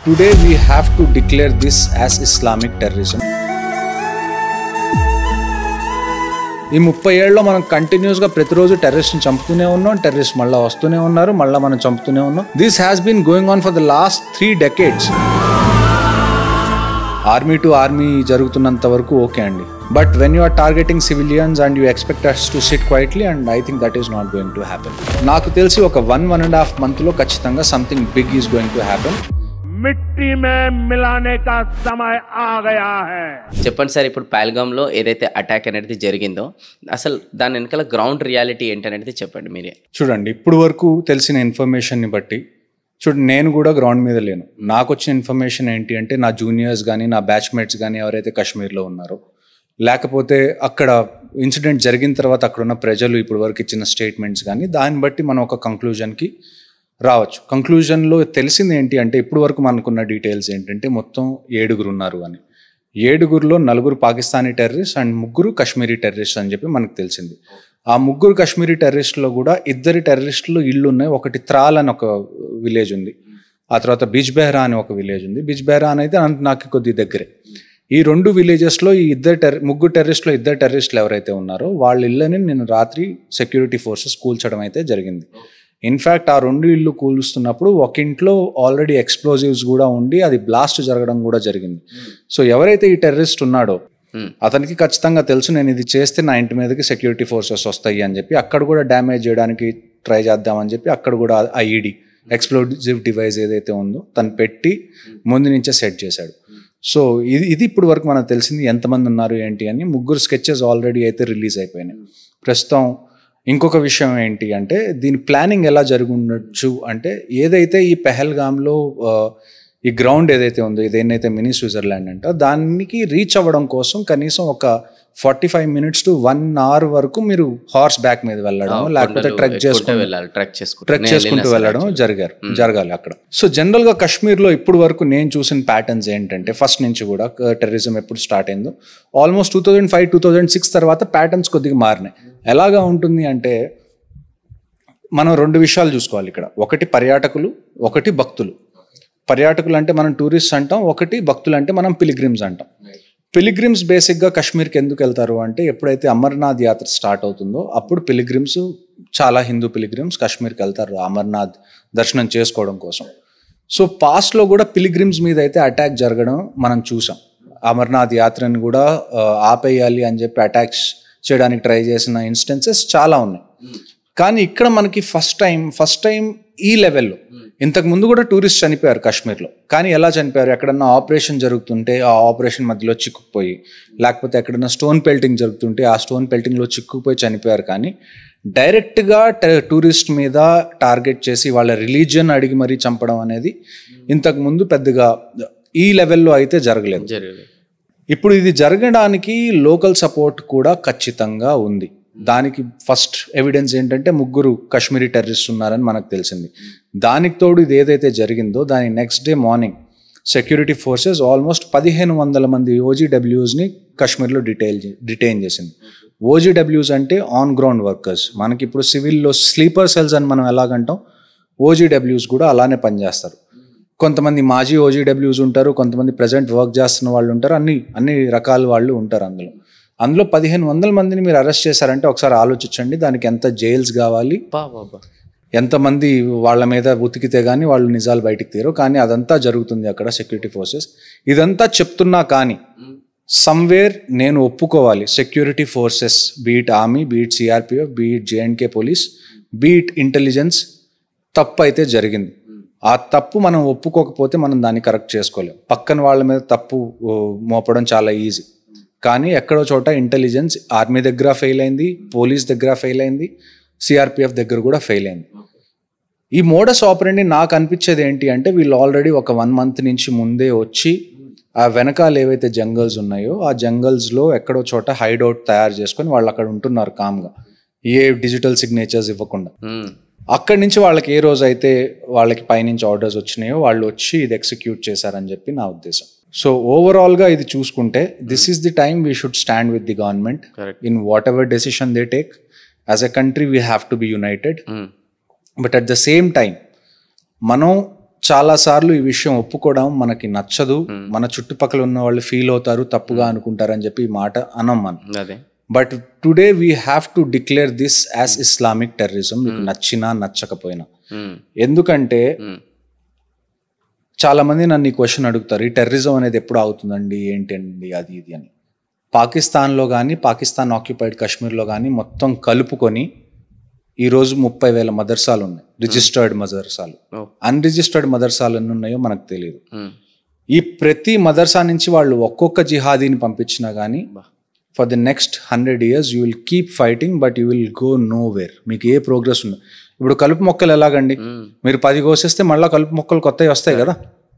Today we have to declare this as Islamic terrorism. ఈ 30 ఏళ్ళలో మనం కంటిన్యూస్గా ప్రతిరోజు టెర్రరిస్ట్ని చంపుతూనే ఉన్నాం, టెర్రరిస్ట్ మళ్ళీ వస్తూనే ఉన్నారు, మళ్ళీ మనం చంపుతూనే ఉన్నాం. This has been going on for the last 3 decades. Army to army జరుగుతున్నంత వరకు ఓకే అండి, but when you are targeting civilians and you expect us to sit quietly, and I think that is not going to happen. నాకు తెలిసి ఒక 1.5 monthలో ఖచ్చితంగా something big is going to happen. మిట్టి మే మిలానే కా సమయ ఆ గయా హై. చెప్పండి సార్, ఇప్పుడు పహల్గామ్లో ఏదైతే అటాక్ అనేది జరిగిందో అసలు దాని వెనకాల గ్రౌండ్ రియాలిటీ ఏంటనేది చెప్పండి మీరే. చూడండి, ఇప్పుడు వరకు తెలిసిన ఇన్ఫర్మేషన్ని బట్టి చూడండి, నేను కూడా గ్రౌండ్ మీద లేను. నాకు వచ్చిన ఇన్ఫర్మేషన్ ఏంటి అంటే, నా జూనియర్స్ కానీ నా బ్యాచ్మేట్స్ కానీ ఎవరైతే కాశ్మీర్లో ఉన్నారో, లేకపోతే అక్కడ ఇన్సిడెంట్ జరిగిన తర్వాత అక్కడున్న ప్రజలు ఇప్పుడు వరకు ఇచ్చిన స్టేట్మెంట్స్ కానీ, దాన్ని బట్టి మనం ఒక కంక్లూజన్కి రావచ్చు. కంక్లూజన్లో తెలిసింది ఏంటి అంటే, ఇప్పుడు వరకు మనకున్న డీటెయిల్స్ ఏంటంటే మొత్తం 7 ఉన్నారు అని. 7లో 4 Pakistani terrorist and 3 Kashmiri terrorist అని చెప్పి మనకు తెలిసింది. ఆ 3 కాశ్మీరీ టెర్రరిస్టులో కూడా 2 టెర్రరిస్టులు ఇళ్ళు ఉన్నాయి. ఒకటి త్రాల్ అని ఒక విలేజ్ ఉంది, ఆ తర్వాత బిజ్బెహ్రా అని ఒక విలేజ్ ఉంది. బిజ్బెహ్రా అయితే నాకు కొద్ది దగ్గరే. ఈ 2 విలేజెస్లో ఈ 3 టెర్రరిస్టులో 2 టెర్రరిస్టులు ఎవరైతే ఉన్నారో వాళ్ళ ఇళ్ళని నేను రాత్రి సెక్యూరిటీ ఫోర్సెస్ కూల్చడం అయితే జరిగింది. ఇన్ఫ్యాక్ట్ ఆ 2 ఇళ్ళు కూలుస్తున్నప్పుడు ఒక ఇంట్లో ఆల్రెడీ ఎక్స్ప్లోజివ్స్ కూడా ఉండి అది బ్లాస్ట్ జరగడం కూడా జరిగింది. సో ఎవరైతే ఈ టెర్రరిస్ట్ ఉన్నాడో అతనికి ఖచ్చితంగా తెలుసు, నేను ఇది చేస్తే నా ఇంటి మీదకి సెక్యూరిటీ ఫోర్సెస్ వస్తాయి అని చెప్పి అక్కడ కూడా డ్యామేజ్ చేయడానికి ట్రై చేద్దామని చెప్పి అక్కడ కూడా ఐఈడి ఎక్స్ప్లోజివ్ డివైస్ ఏదైతే ఉందో తను పెట్టి ముందు నుంచే సెట్ చేశాడు. సో ఇది ఇప్పుడు వరకు మనకు తెలిసింది ఎంతమంది ఉన్నారు ఏంటి అని. 3 స్కెచెస్ ఆల్రెడీ అయితే రిలీజ్ అయిపోయినాయి. ప్రస్తుతం ఇంకొక విషయం ఏంటి అంటే, దీని ప్లానింగ్ ఎలా జరిగి ఉండొచ్చు అంటే, ఏదైతే ఈ పెహల్గామ్లో ఈ గ్రౌండ్ ఏదైతే ఉందో, ఇదేనైతే మినీ స్విట్జర్లాండ్ అంట, దానికి రీచ్ అవ్వడం కోసం కనీసం ఒక 45 minutes to 1 hour వరకు మీరు హార్స్ బ్యాక్ మీద వెళ్ళడం, లేకపోతే ట్రెక్ చేసుకుంటూ వెళ్ళడం జరగాలి అక్కడ. సో జనరల్ గా కాశ్మీర్లో ఇప్పుడు వరకు నేను చూసిన ప్యాటర్న్స్ ఏంటంటే, ఫస్ట్ నుంచి కూడా టెర్రరిజం ఎప్పుడు స్టార్ట్ అయిందో ఆల్మోస్ట్ 2005-2006 తర్వాత ప్యాటర్న్స్ కొద్దిగా మారినాయి. ఎలాగా ఉంటుంది అంటే, మనం 2 విషయాలు చూసుకోవాలి ఇక్కడ. ఒకటి పర్యాటకులు, ఒకటి భక్తులు. పర్యాటకులు అంటే మనం టూరిస్ట్ అంటాం, ఒకటి భక్తులు అంటే మనం పిలిగ్రిమ్స్ అంటాం. పిలిగ్రిమ్స్ బేసిక్గా కాశ్మీర్కి ఎందుకు వెళ్తారు అంటే, ఎప్పుడైతే అమర్నాథ్ యాత్ర స్టార్ట్ అవుతుందో అప్పుడు పిలిగ్రిమ్స్, చాలా హిందూ పిలిగ్రిమ్స్ కాశ్మీర్కి వెళ్తారు అమర్నాథ్ దర్శనం చేసుకోవడం కోసం. సో పాస్ట్లో కూడా పిలిగ్రిమ్స్ మీద అయితే అటాక్ జరగడం మనం చూసాం. అమర్నాథ్ యాత్రని కూడా ఆపేయాలి అని చెప్పి అటాక్స్ చేయడానికి ట్రై చేసిన ఇన్స్టెన్సెస్ చాలా ఉన్నాయి. కానీ ఇక్కడ మనకి ఫస్ట్ టైం ఈ లెవెల్లో, ఇంతకు ముందు కూడా టూరిస్ట్ చనిపోయారు కాశ్మీర్లో. కానీ ఎలా చనిపోయారు? ఎక్కడన్నా ఆపరేషన్ జరుగుతుంటే ఆ ఆపరేషన్ మధ్యలో చిక్కుకుపోయి, లేకపోతే ఎక్కడన్నా స్టోన్ పెల్టింగ్ జరుగుతుంటే ఆ స్టోన్ పెల్టింగ్లో చిక్కుకుపోయి చనిపోయారు. కానీ డైరెక్ట్గా టూరిస్ట్ మీద టార్గెట్ చేసి వాళ్ళ రిలీజియన్ అడిగి మరీ చంపడం అనేది ఇంతకు ముందు పెద్దగా ఈ లెవెల్లో అయితే జరగలేదు. ఇప్పుడు ఇది జరగడానికి లోకల్ సపోర్ట్ కూడా ఖచ్చితంగా ఉంది. దానికి ఫస్ట్ ఎవిడెన్స్ ఏంటంటే 3 కాశ్మీరీ టెర్రరిస్ట్ ఉన్నారని మనకు తెలిసింది. దానికి తోడు ఇది ఏదైతే జరిగిందో దాని next day morning security forces almost 1500 మంది ఓజీడబ్ల్యూస్ని కాశ్మీర్లో డిటైన్ చేసింది. ఓజీడబ్ల్యూస్ అంటే ఆన్ గ్రౌండ్ వర్కర్స్. మనకి ఇప్పుడు సివిల్లో స్లీపర్ సెల్స్ అని మనం ఎలాగంటాం, ఓజీడబ్ల్యూస్ కూడా అలానే పనిచేస్తారు. కొంతమంది మాజీ ఓజీడబ్ల్యూస్ ఉంటారు, కొంతమంది ప్రజెంట్ వర్క్ చేస్తున్న వాళ్ళు ఉంటారు, అన్ని రకాల వాళ్ళు ఉంటారు. అందులో 1500 మందిని మీరు అరెస్ట్ చేశారంటే ఒకసారి ఆలోచించండి, దానికి ఎంత జైల్స్ కావాలి, ఎంతమంది వాళ్ళ మీద ఉతికితే కానీ వాళ్ళు నిజాలు బయటికి తీరు. కానీ అదంతా జరుగుతుంది అక్కడ సెక్యూరిటీ ఫోర్సెస్. ఇదంతా చెప్తున్నా కానీ సమ్వేర్ నేను ఒప్పుకోవాలి, security forces, beat army, beat CRPF, beat జేఎండ్కే police, beat intelligence తప్పు అయితే జరిగింది. ఆ తప్పు మనం ఒప్పుకోకపోతే మనం దాన్ని కరెక్ట్ చేసుకోలేం. పక్కన వాళ్ళ మీద తప్పు మోపడం చాలా ఈజీ. కానీ ఎక్కడో చోట ఇంటెలిజెన్స్ ఆర్మీ దగ్గర ఫెయిల్ అయింది, పోలీస్ దగ్గర ఫెయిల్ అయింది, సిఆర్పిఎఫ్ దగ్గర కూడా ఫెయిల్ అయింది. ఈ మోడస్ ఆపరెండి నాకు అనిపించేది ఏంటి అంటే, వీళ్ళు ఆల్రెడీ ఒక 1 month నుంచి ముందే వచ్చి ఆ వెనకాల ఏవైతే జంగల్స్ ఉన్నాయో ఆ జంగల్స్లో ఎక్కడో చోట హైడౌట్ తయారు చేసుకొని వాళ్ళు అక్కడ ఉంటున్నారు కామ్గా, ఏ డిజిటల్ సిగ్నేచర్స్ ఇవ్వకుండా. అక్కడి నుంచి వాళ్ళకి ఏ రోజు అయితే వాళ్ళకి పైనుంచి ఆర్డర్స్ వచ్చినాయో వాళ్ళు వచ్చి ఇది ఎగ్జిక్యూట్ చేశారని చెప్పి నా ఉద్దేశం. సో ఓవరాల్గా ఇది చూసుకుంటే this is the time we should stand with the government in what ever decision they take. As a country we have to be United. But at the same time మనం చాలా సార్లు ఈ విషయం ఒప్పుకోవడం మనకి నచ్చదు, మన చుట్టుపక్కల ఉన్న వాళ్ళు ఫీల్ అవుతారు, తప్పుగా అనుకుంటారు అని చెప్పి ఈ మాట అనం మనం. అదే but today we have to declare this as Islamic terrorism, మీకు నచ్చినా నచ్చకపోయినా. ఎందుకంటే చాలా మంది నన్ను ఈ క్వశ్చన్ అడుగుతారు, ఈ టెర్రరిజం అనేది ఎప్పుడు అవుతుందండి, ఏంటండి అది ఇది అని. పాకిస్తాన్లో కానీ, పాకిస్తాన్ ఆక్యుపైడ్ కాశ్మీర్లో కానీ మొత్తం కలుపుకొని ఈరోజు 30,000 మదర్సాలు ఉన్నాయి, రిజిస్టర్డ్ మదర్సాలు. అన్రిజిస్టర్డ్ మదర్సాలు ఎన్ని ఉన్నాయో మనకు తెలియదు. ఈ ప్రతి మదర్సా నుంచి వాళ్ళు ఒక్కొక్క జిహాదీని పంపించినా కానీ for the next 100 years you will keep fighting but you will go know where. మీకు ఏ ప్రోగ్రెస్ ఉండదు. ఇప్పుడు కలుపు మొక్కలు ఎలాగండి, మీరు 10 కోసేస్తే మళ్ళీ కలుపు మొక్కలు కొత్తవి వస్తాయి కదా,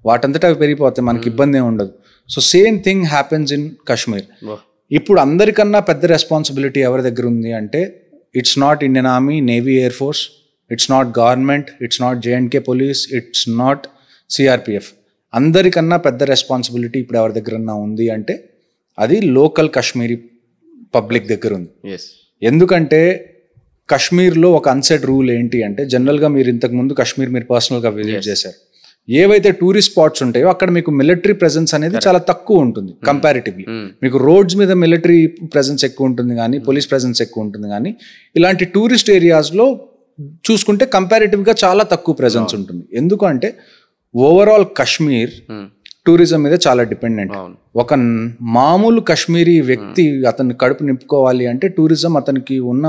వాటంతటా అవి పెరిగిపోతాయి, మనకి ఇబ్బంది ఏమి ఉండదు. So same thing happens in Kashmir. ఇప్పుడు అందరికన్నా పెద్ద రెస్పాన్సిబిలిటీ ఎవరి దగ్గర ఉంది అంటే, it's not Indian army, navy, air force, it's not government, it's not జేఎండ్కే police, it's not CRPF. అందరికన్నా పెద్ద రెస్పాన్సిబిలిటీ ఇప్పుడు ఎవరి దగ్గరన్నా ఉంది అంటే అది లోకల్ కాశ్మీరీ పబ్లిక్ దగ్గర ఉంది. ఎందుకంటే కాశ్మీర్లో ఒక అన్సెట్ రూల్ ఏంటి అంటే, జనరల్గా మీరు ఇంతకుముందు కాశ్మీర్ మీరు పర్సనల్గా విజిట్ చేశారు, ఏవైతే టూరిస్ట్ స్పాట్స్ ఉంటాయో అక్కడ మీకు మిలిటరీ ప్రెజెన్స్ అనేది చాలా తక్కువ ఉంటుంది కంపారిటివ్లీ. మీకు రోడ్స్ మీద మిలిటరీ ప్రెజెన్స్ ఎక్కువ ఉంటుంది కానీ, పోలీస్ ప్రెజెన్స్ ఎక్కువ ఉంటుంది కానీ, ఇలాంటి టూరిస్ట్ ఏరియాస్లో చూసుకుంటే కంపారిటివ్గా చాలా తక్కువ ప్రెజెన్స్ ఉంటుంది. ఎందుకంటే ఓవరాల్ కాశ్మీర్ టూరిజం మీద చాలా డిపెండెంట్. ఒక మామూలు కాశ్మీరీ వ్యక్తి అతని కడుపు నింపుకోవాలి అంటే టూరిజం అతనికి ఉన్న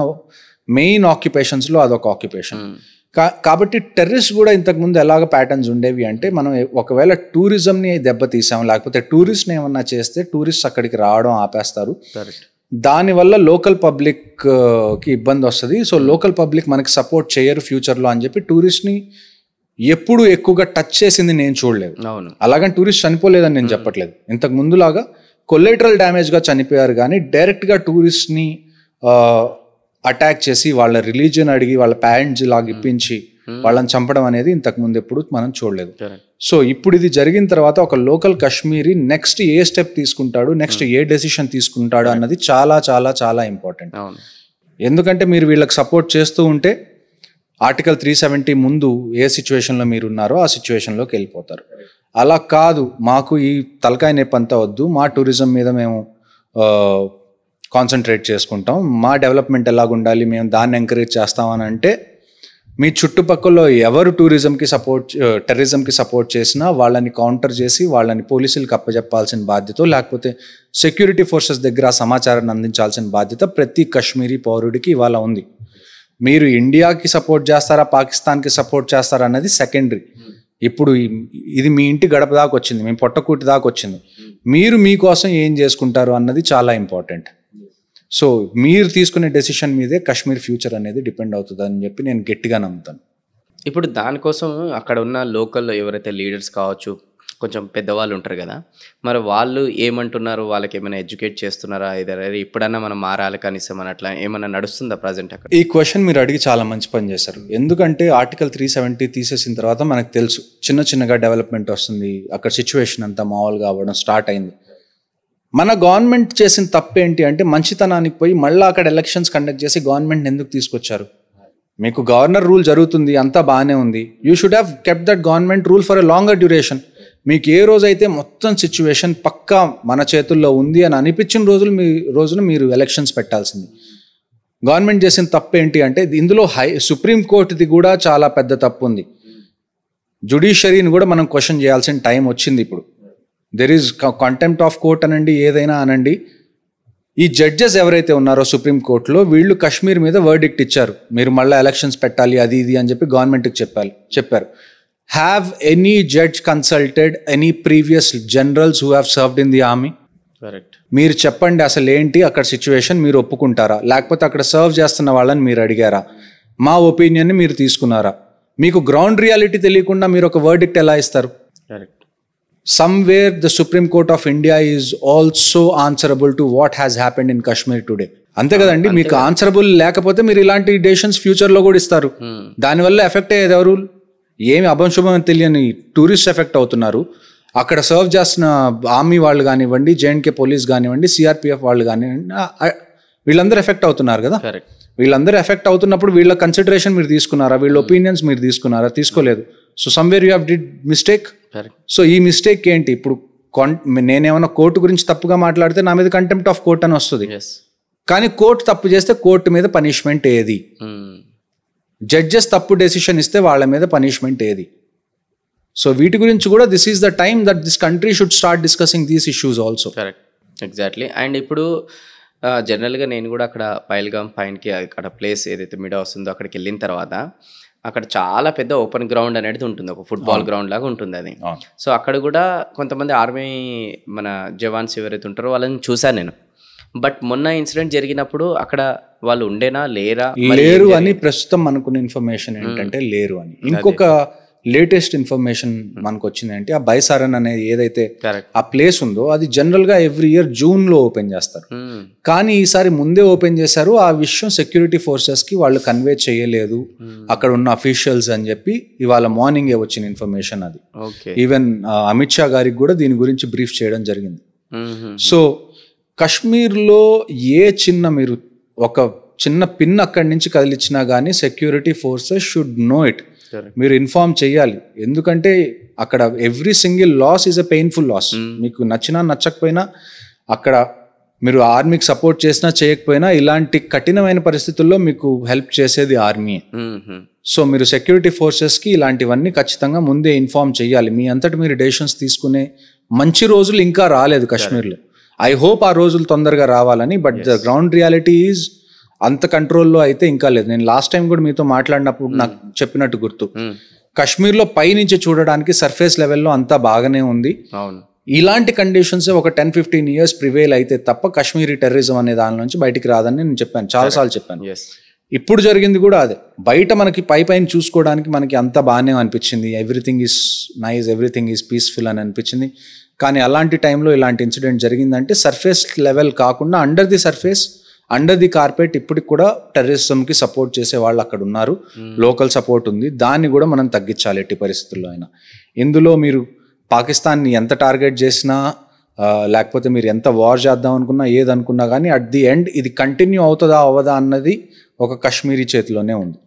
మెయిన్ ఆక్యుపేషన్స్లో అదొక ఆక్యుపేషన్. కాబట్టి టెర్రరిస్ట్ కూడా ఇంతకుముందు ఎలాగ ప్యాటర్న్స్ ఉండేవి అంటే, మనం ఒకవేళ టూరిజంని దెబ్బతీసాం, లేకపోతే టూరిస్ట్ని ఏమన్నా చేస్తే టూరిస్ట్ అక్కడికి రావడం ఆపేస్తారు, దానివల్ల లోకల్ పబ్లిక్కి ఇబ్బంది వస్తుంది. సో లోకల్ పబ్లిక్ మనకి సపోర్ట్ చేయరు ఫ్యూచర్లో అని చెప్పి టూరిస్ట్ని ఎప్పుడు ఎక్కువగా టచ్ చేసింది నేను చూడలేదు. అలాగని టూరిస్ట్ చనిపోలేదని నేను చెప్పట్లేదు, ఇంతకు ముందులాగా కొలేటరల్ డ్యామేజ్గా చనిపోయారు కానీ డైరెక్ట్గా టూరిస్ట్ని అటాక్ చేసి వాళ్ళ రిలీజియన్ అడిగి వాళ్ళ పేరెంట్స్ లాగా ఇప్పించి వాళ్ళని చంపడం అనేది ఇంతకు ముందు ఎప్పుడు మనం చూడలేదు. సో ఇప్పుడు ఇది జరిగిన తర్వాత ఒక లోకల్ కాశ్మీరీ నెక్స్ట్ ఏ స్టెప్ తీసుకుంటాడు, నెక్స్ట్ ఏ డెసిషన్ తీసుకుంటాడు అన్నది చాలా చాలా చాలా ఇంపార్టెంట్. ఎందుకంటే మీరు వీళ్ళకి సపోర్ట్ చేస్తూ ఉంటే ఆర్టికల్ 370 ముందు ఏ సిచ్యువేషన్లో మీరు ఉన్నారో ఆ సిచ్యువేషన్లోకి వెళ్ళిపోతారు. అలా కాదు, మాకు ఈ తలకాయ నొప్పి అంతా వద్దు, మా టూరిజం మీద మేము కాన్సన్ట్రేట్ చేసుకుంటాం, మా డెవలప్మెంట్ ఎలాగుండాలి మేము దాన్ని ఎంకరేజ్ చేస్తామని అంటే, మీ చుట్టుపక్కల ఎవరు టెర్రరిజంకి సపోర్ట్ చేసినా వాళ్ళని కౌంటర్ చేసి వాళ్ళని పోలీసులకు అప్పచెప్పాల్సిన బాధ్యత, లేకపోతే సెక్యూరిటీ ఫోర్సెస్ దగ్గర ఆ సమాచారాన్ని అందించాల్సిన బాధ్యత ప్రతి కాశ్మీరీ పౌరుడికి ఇవాళ ఉంది. మీరు ఇండియాకి సపోర్ట్ చేస్తారా, పాకిస్తాన్కి సపోర్ట్ చేస్తారా అన్నది సెకండరీ. ఇప్పుడు ఇది మీ ఇంటి గడప దాకా వచ్చింది, మీ పొట్టకూటి దాకా వచ్చింది, మీరు మీకోసం ఏం చేసుకుంటారు అన్నది చాలా ఇంపార్టెంట్. సో మీరు తీసుకునే డెసిషన్ మీదే కాశ్మీర్ ఫ్యూచర్ అనేది డిపెండ్ అవుతుంది అని చెప్పి నేను గట్టిగా నమ్ముతాను. ఇప్పుడు దానికోసం అక్కడ ఉన్న లోకల్ ఎవరైతే లీడర్స్ కావచ్చు, కొంచెం పెద్దవాళ్ళు ఉంటారు కదా, మరి వాళ్ళు ఏమంటున్నారు, వాళ్ళకి ఏమైనా ఎడ్యుకేట్ చేస్తున్నారా, ఇప్పుడన్నా మనం మారాలి కనీసం అని అట్లా ఏమైనా నడుస్తుందా ప్రజెంట్ అక్కడ? ఈ క్వశ్చన్ మీరు అడిగి చాలా మంచి పని చేశారు. ఎందుకంటే ఆర్టికల్ 370 తీసేసిన తర్వాత మనకు తెలుసు చిన్న చిన్నగా డెవలప్మెంట్ వస్తుంది, అక్కడ సిచ్యువేషన్ అంతా మామూలుగా అవ్వడం స్టార్ట్ అయింది. మన గవర్నమెంట్ చేసిన తప్పేంటి అంటే, మంచితనానికి పోయి మళ్ళీ అక్కడ ఎలక్షన్స్ కండక్ట్ చేసి గవర్నమెంట్ ఎందుకు తీసుకొచ్చారు? మీకు గవర్నర్ రూల్ జరుగుతుంది, అంతా బాగానే ఉంది, you should have kept that government rule for a longer duration. మీకు ఏ రోజైతే మొత్తం సిచ్యువేషన్ పక్కా మన చేతుల్లో ఉంది అని అనిపించిన రోజున మీరు ఎలక్షన్స్ పెట్టాల్సింది. గవర్నమెంట్ చేసిన తప్పు ఏంటి అంటే, ఇందులో సుప్రీంకోర్టుది కూడా చాలా పెద్ద తప్పు ఉంది. జుడిషియరీని కూడా మనం క్వశ్చన్ చేయాల్సిన టైం వచ్చింది ఇప్పుడు. There is contempt of court అనండి, ఏదైనా అనండి. ఈ జడ్జెస్ ఎవరైతే ఉన్నారో సుప్రీంకోర్టులో, వీళ్ళు కాశ్మీర్ మీద వర్డిక్ట్ ఇచ్చారు, మీరు మళ్ళీ ఎలక్షన్స్ పెట్టాలి అది ఇది అని చెప్పి గవర్నమెంట్కి చెప్పారు. Have any judge consulted any previous generals who have served in the army? Correct. మీరు చెప్పండి అసలు ఏంటి అక్కడ సిచ్యువేషన్, మీరు ఒప్పుకుంటారా? లేకపోతే అక్కడ సర్వ్ చేస్తున్న వాళ్ళని మీరు అడిగారా? మా ఒపీనియన్ని మీరు తీసుకున్నారా? మీకు గ్రౌండ్ రియాలిటీ తెలియకుండా మీరు ఒక వర్డిక్ట్ ఎలా ఇస్తారు? Correct. Somewhere the Supreme Court of India is also answerable to what has happened in Kashmir today. అంతే కదండి, మీకు ఆన్సరబుల్ లేకపోతే మీరు ఇలాంటి డెసిషన్స్ ఫ్యూచర్లో కూడా ఇస్తారు. దానివల్ల ఎఫెక్ట్ అయ్యేది ఎవరు? ఏమి అభంశుభం తెలియని టూరిస్ట్ ఎఫెక్ట్ అవుతున్నారు. అక్కడ సర్వ్ చేస్తున్న ఆర్మీ వాళ్ళు కానివ్వండి, జేఎండ్కే పోలీస్ కానివ్వండి, సిఆర్పిఎఫ్ వాళ్ళు కానివ్వండి, వీళ్ళందరూ ఎఫెక్ట్ అవుతున్నారు కదా. వీళ్ళందరూ ఎఫెక్ట్ అవుతున్నప్పుడు వీళ్ళ కన్సిడరేషన్ మీరు తీసుకున్నారా? వీళ్ళ ఒపీనియన్స్ మీరు తీసుకున్నారా? తీసుకోలేదు. So somewhere you have did mistake. Correct. So ఈ మిస్టేక్ ఏంటి, ఇప్పుడు నేనేమన్నా కోర్టు గురించి తప్పుగా మాట్లాడితే నా మీద కంటెంప్ట్ ఆఫ్ కోర్ట్ అని వస్తుంది. ఎస్. కానీ కోర్టు తప్పు చేస్తే కోర్టు మీద పనిష్మెంట్ ఏది, జడ్జెస్ తప్పు డెసిషన్ ఇస్తే వాళ్ళ మీద పనిష్మెంట్ ఏది. సో వీటి గురించి కూడా this is the time that this country should start discussing these issues also. Correct, exactly. And ఇప్పుడు జనరల్గా నేను కూడా అక్కడ పైల్గామ్ పైన్కి అక్కడ ప్లేస్ ఏదైతే మిడ్ వస్తుందో అక్కడికి వెళ్ళిన తర్వాత అక్కడ చాలా పెద్ద ఓపెన్ గ్రౌండ్ అనేది ఉంటుంది, ఒక ఫుట్బాల్ గ్రౌండ్ లాగా ఉంటుంది అది. సో అక్కడ కూడా కొంతమంది ఆర్మీ మన జవాన్స్ ఎవరైతే ఉంటారో వాళ్ళని చూశాను నేను. బట్ మొన్న ఇన్సిడెంట్ జరిగినప్పుడు అక్కడ వాళ్ళు ఉండేనా లేరు అని ప్రస్తుతం మనకున్న ఇన్ఫర్మేషన్ ఏంటంటే లేరు అని. ఇంకొక లేటెస్ట్ ఇన్ఫర్మేషన్ మనకు వచ్చింది అంటే ఆ బైసారన్ అనేది ఏదైతే ఆ ప్లేస్ ఉందో అది జనరల్ గా ఎవ్రీ ఇయర్ జూన్ లో ఓపెన్ చేస్తారు. కానీ ఈసారి ముందే ఓపెన్ చేశారు. ఆ విషయం సెక్యూరిటీ ఫోర్సెస్ కి వాళ్ళు కన్వే చేయలేదు అక్కడ ఉన్న అఫీషియల్స్ అని చెప్పి ఇవాళ మార్నింగ్ వచ్చిన ఇన్ఫర్మేషన్ అది. ఈవెన్ అమిత్ షా గారికి కూడా దీని గురించి బ్రీఫ్ చేయడం జరిగింది. సో కశ్మీర్లో మీరు ఒక చిన్న పిన్ అక్కడి నుంచి కదిలిచ్చినా కానీ security forces should know it. మీరు ఇన్ఫార్మ్ చేయాలి, ఎందుకంటే అక్కడ every single loss is a painful loss. మీకు నచ్చినా నచ్చకపోయినా అక్కడ మీరు ఆర్మీకి సపోర్ట్ చేసినా చేయకపోయినా ఇలాంటి కఠినమైన పరిస్థితుల్లో మీకు హెల్ప్ చేసేది ఆర్మీ. సో మీరు సెక్యూరిటీ ఫోర్సెస్కి ఇలాంటివన్నీ ఖచ్చితంగా ముందే ఇన్ఫార్మ్ చేయాలి. మీ అంతటి మీరు డెసిషన్స్ తీసుకునే మంచి రోజులు ఇంకా రాలేదు కాశ్మీర్లో. ఐ హోప్ ఆ రోజులు తొందరగా రావాలని. But the ground reality is అంత కంట్రోల్లో అయితే ఇంకా లేదు. నేను లాస్ట్ టైం కూడా మీతో మాట్లాడినప్పుడు నాకు చెప్పినట్టు గుర్తు, కాశ్మీర్లో పై నుంచి చూడడానికి సర్ఫేస్ లెవెల్లో అంతా బాగానే ఉంది. ఇలాంటి కండిషన్స్ ఒక 10-15 years ప్రివేల్ అయితే తప్ప కాశ్మీరీ టెర్రరిజం అనే దాని నుంచి బయటికి రాదని నేను చెప్పాను, చాలాసార్లు చెప్పాను. ఇప్పుడు జరిగింది కూడా అదే. బయట మనకి పైన చూసుకోవడానికి మనకి అంత బాగానే అనిపించింది, everything is nice, everything is peaceful అని అనిపించింది. కానీ అలాంటి టైంలో ఇలాంటి ఇన్సిడెంట్ జరిగిందంటే సర్ఫేస్ లెవెల్ కాకుండా under the surface, under the carpet ఇప్పటికి కూడా టెర్రరిజంకి సపోర్ట్ చేసే వాళ్ళు అక్కడ ఉన్నారు. లోకల్ సపోర్ట్ ఉంది, దాన్ని కూడా మనం తగ్గించాలి ఎట్టి పరిస్థితుల్లో అయినా. ఇందులో మీరు పాకిస్తాన్ని ఎంత టార్గెట్ చేసినా లేకపోతే మీరు ఎంత వార్ చేద్దాం అనుకున్నా ఏదనుకున్నా కానీ అట్ ది ఎండ్ ఇది కంటిన్యూ అవుతుందా అవ్వదా అన్నది ఒక కాశ్మీరీ చేతిలోనే ఉంది.